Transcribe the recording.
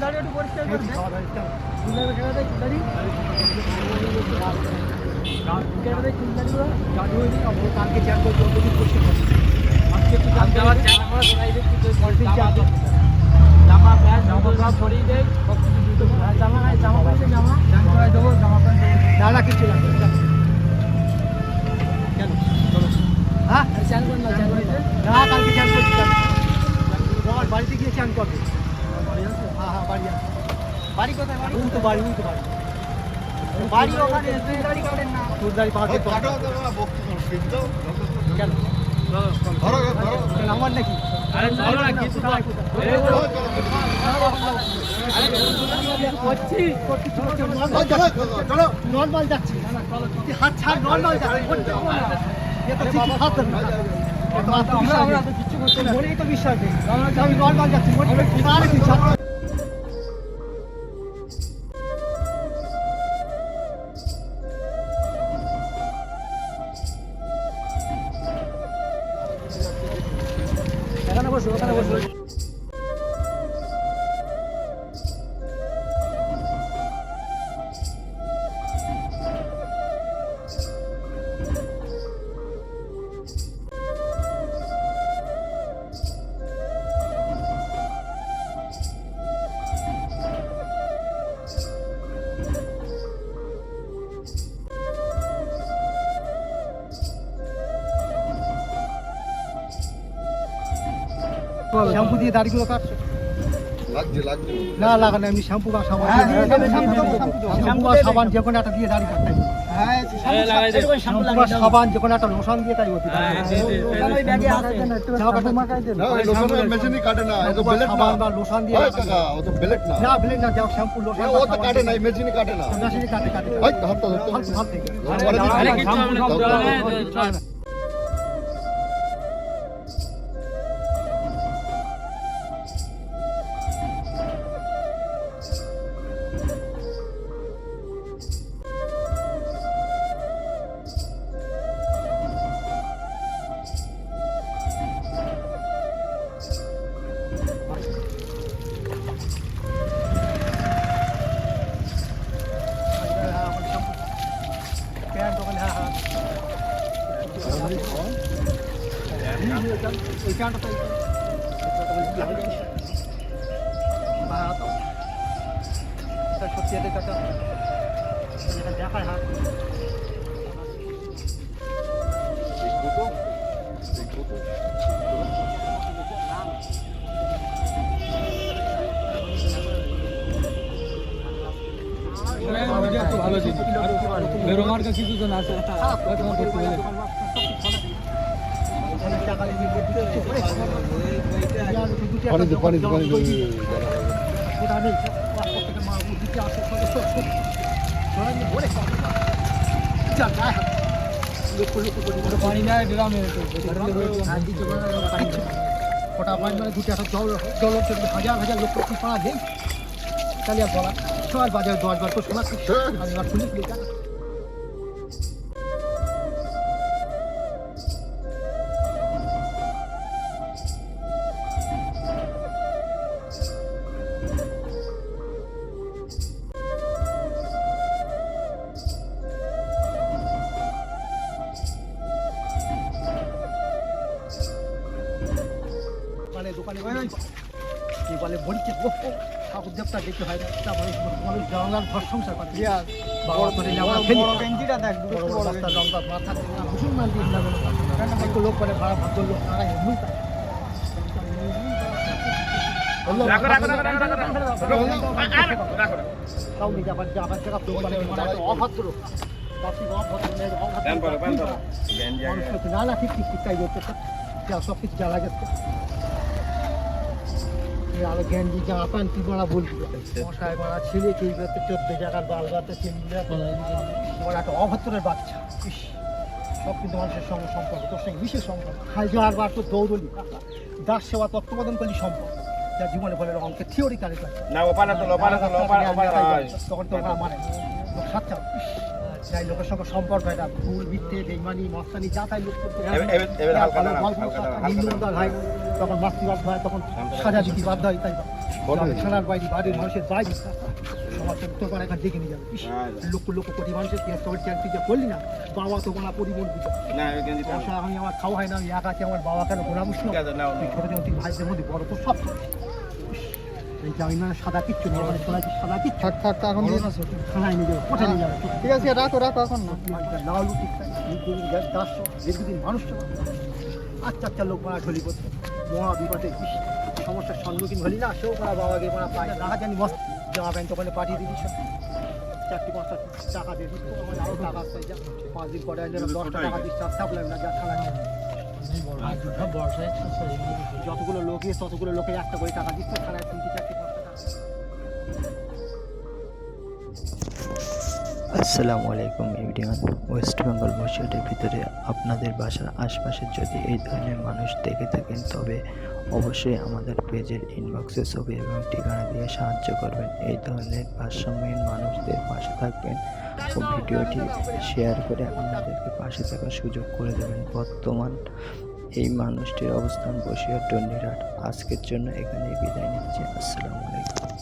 দাঁড়িয়ে একটু পরিষ্কার করে দে চুলদারি কেটে দে চুলদারি কেটে দে চুলদারিগুলো গাড়ি হয়ে দিই আমরা কালকে চ্যান করে জল দিয়ে পরিষ্কার করব আজকে একটু জামা আমরা সরাই দিই কিন্তু জামা প্যান্ট জামা সরিয়ে দেই সব কিছু দিতে জামা প্যান্ট জামা চ্যান করে দেবো জামা প্যান্ট দাঁড়া কিছু লাগবে কেন চলো হ্যাঁ চ্যান করে না চ্যান করে না কালকে চ্যান করছি তোমার বাড়িতে গিয়ে চ্যান করবে হ্যাঁ হ্যাঁ বাড়ি আছে বাড়ি কোথায় বাড়ি তো বাড়ি বাড়ি ওখানে চুলদারি কাটেন না চুলদারি পাওয়া কেন ধরো আমার নাকি আরে চলো না কিছু চলো নরমাল যাচ্ছি হাত ছাড় নরমাল যাচ্ছি মনেই তো বিশ্বাস নেই আমি নরমাল যাচ্ছি ওখানে বসো শ্যাম্পু দিয়ে দাড়িগুলো কাটছো লাগছে না লাগানো এমনি শ্যাম্পু বা সাবান শ্যাম্পু বা সাবান যে কোনো একটা দিয়ে দাড়ি কাটতে শ্যাম্পু বা সাবান যে কোনো একটা লোশন দিয়ে তাই হতে সাবান বা লোশন দিয়ে না ব্লেড না যাও শ্যাম্পু লোশন কাটে না মেশিনে কাটে না কাটে সত্যি কাটা দেখায় হাত ভালো ছিল বেরোমার কাছে কিছু তো না আছে পানি নেয় গ্রামে ওটা পানি মানে দুটো একটা জল হাজার হাজার লোক পাওয়া যায় তাহলে আর বলা সবার বাজারে 10 বার তো শোনা শুনি দোকানে বলে বলছে ঠাকুর দেবতা দেখতে হয় না তারপরে মানুষ জঙ্গল ঘর সংসার করে মুসলমান দিয়ে লোক করে ভাড়া ভদ্র লোক তারা এমনি অভদ্র না ঠিক ঠিক ঠিক তাই করতে সব কিছু জ্বালা যাচ্ছে আলো গেঞ্জি জামা প্যান্ট কি বলা বলবি মশাই মারা ছেলে কি 14 জায়গার বাল বাচ্চা ছেলে একটা অভদ্রের বাচ্চা সব কিন্তু মানুষের সঙ্গে সম্পর্ক তোর সঙ্গে বিশেষ সম্পর্ক খাই যাওয়ার বার তো দৌড়লি দাস সেবা তত্ত্বাবধান করলি সম্পর্ক যা জীবনে বলে অঙ্কে থিওরি কারে তখন তো ওরা মানে সাচ্চা যাই লোকের সঙ্গে সম্পর্ক এটা ভুল মিথ্যে বেইমানি মাস্তানি যা তাই লোক করতে হয় তখন মাস্তি বাধ্য হয় তখন সাজা দিতে বাধ্য হয় তাই থানার বাইরে বাড়ির মানুষের বাইরে সমাজের তোর এখানে ডেকে নিয়ে যাবে লক্ষ লক্ষ কোটি মানুষের তুই যা করলি না বাবা তো গোনা পরিমল দিত আমি আমার খাওয়া হয় না আমি একা আছি আমার বাবা কেন গোনা বুঝলো তুই ছোটো যখন তুই ভাইদের মধ্যে বড় তো সব এই জানি না সাদা কিচ্ছু নেই মানে সাদা কিচ্ছু থাক থাক থাক, এখন দিয়ে থানায় নিয়ে যাবো কোথায় নিয়ে যাবে ঠিক আছে রাখো রাখো এখন না। লাল দীর্ঘদিন মানুষ আচ্ছা আচ্ছা লোক মারা ঢলি করতো মহা বিপদে সমস্যার সম্মুখীন হলি না সেও করা বাবাকে মারা পায় টাকা জানি মস্ত জামা প্যান্ট ওখানে পাঠিয়ে দিবি 4-5 টাকা দিয়ে দিস আমার আরও টাকা পাই যা 5 দিন পরে 10 টাকা দিস সাপ্লাই না যা খালা যতগুলো লোক এসে ততগুলো লোকে একটা করে টাকা দিচ্ছে খালায় 3-4-5 টাকা। আসসালামু আলাইকুম এভরিওয়ান। ওয়েস্ট বেঙ্গল বসিরহাটের ভিতরে আপনাদের বাসার আশপাশে যদি এই ধরনের মানুষ দেখে থাকেন তবে অবশ্যই আমাদের পেজের ইনবক্সে ছবি এবং ঠিকানা দিয়ে সাহায্য করবেন। এই ধরনের ভারসাম্যহীন মানুষদের পাশে থাকবেন ও ভিডিওটি শেয়ার করে আমাদেরকে পাশে থাকার সুযোগ করে দেবেন। বর্তমান এই মানুষটির অবস্থান বসিরহাট টন্ডিরহাট। আজকের জন্য এখানেই বিদায় নিচ্ছি। আসসালামু আলাইকুম।